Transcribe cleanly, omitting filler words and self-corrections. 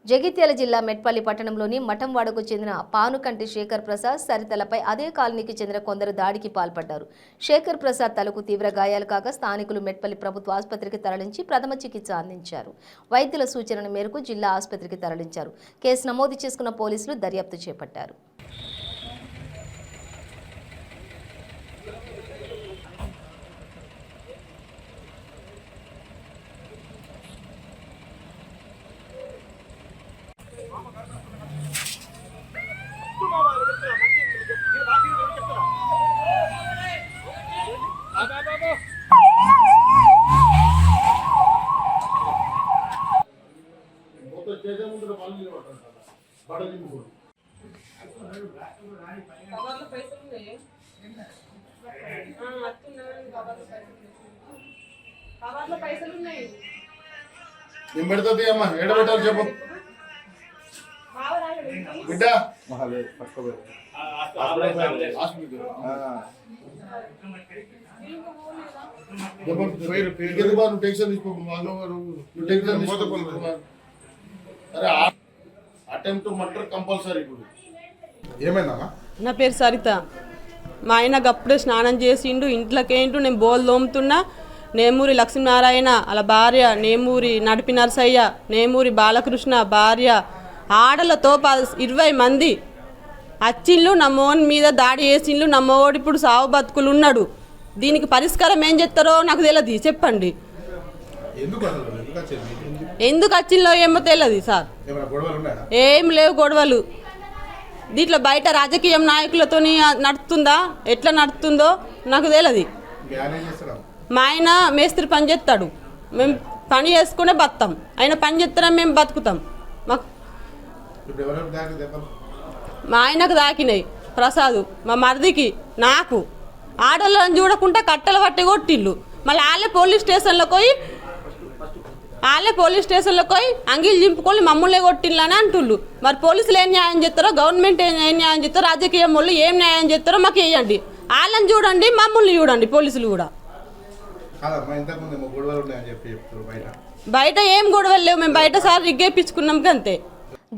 జగిత్యాల జిల్లా మెట్పల్లి పట్టణంలోని మఠంవాడకు చెందిన పానుకంటి శేఖర్ ప్రసాద్ సరితలపై అదే కాలనీకి చెందిన కొందరు దాడికి పాల్పడ్డారు. శేఖర్ ప్రసాద్ తలకు తీవ్ర గాయాలు కాగా స్థానికులు మెట్పల్లి ప్రభుత్వ ఆసుపత్రికి తరలించి ప్రథమ చికిత్స అందించారు. వైద్యుల సూచనల మేరకు జిల్లా ఆసుపత్రికి తరలించారు. కేసు నమోదు చేసుకున్న పోలీసులు దర్యాప్తు చేపట్టారు. పెడుతుంది అమ్మా ఏడ పెట్టాలి చెప్పు బిడ్డ టెన్షన్ అరే అటెంప్ట్ మర్డర్ కంపల్సరీ. ఇప్పుడు ఏమైందమ్మా? నా పేరు సరిత. మా ఆయన అప్పుడే స్నానం చేసిండు. ఇంట్లోకేంటూ నేను బోల్ తోముతున్నా. నేమూరి లక్ష్మీనారాయణ అలా భార్య, నేమూరి నడిపి నరసయ్య, నేమూరి బాలకృష్ణ భార్య, ఆడలతో 20 మంది అచ్చిళ్ళు నా మోన్ మీద దాడి చేసిండ్లు. నా మోడు ఇప్పుడు సావు బతుకులు ఉన్నాడు. దీనికి పరిష్కారం ఏం చేస్తారో నాకు తెలియదు. చెప్పండి ఎందుకు వచ్చిందో ఏమో తెలియదు సార్. ఏం లేవు గొడవలు. దీంట్లో బయట రాజకీయం నాయకులతో నడుస్తుందా, ఎట్లా నడుతుందో నాకు తెలియదు. మా ఆయన మేస్త్రి పని చేస్తాడు. మేము పని చేసుకునే బతాం. ఆయన పని చేస్తారా, మేము బతుకుతాం. మాకు మా ఆయనకు దాకినాయి ప్రసాదు, మా మరిదికి, నాకు. ఆడోళ్ళని చూడకుండా కట్టెలు పట్టి కొట్టిళ్ళు. మళ్ళీ వాళ్ళే పోలీస్ స్టేషన్లో పోయి అంగీలు చింపుకొని మమ్మల్ని కొట్టిళ్ళని అంటుళ్ళు. మరి పోలీసులు ఏం న్యాయం చేస్తారో, గవర్నమెంట్ ఏం న్యాయం చేస్తారో, రాజకీయం వాళ్ళు ఏం న్యాయం చేస్తారో మాకు వేయండి. వాళ్ళని చూడండి, మమ్మల్ని చూడండి. పోలీసులు కూడా బయట ఏం గొడవలు లేవు. మేము బయట సార్ రిగ్గేపించుకున్నాం అంతే.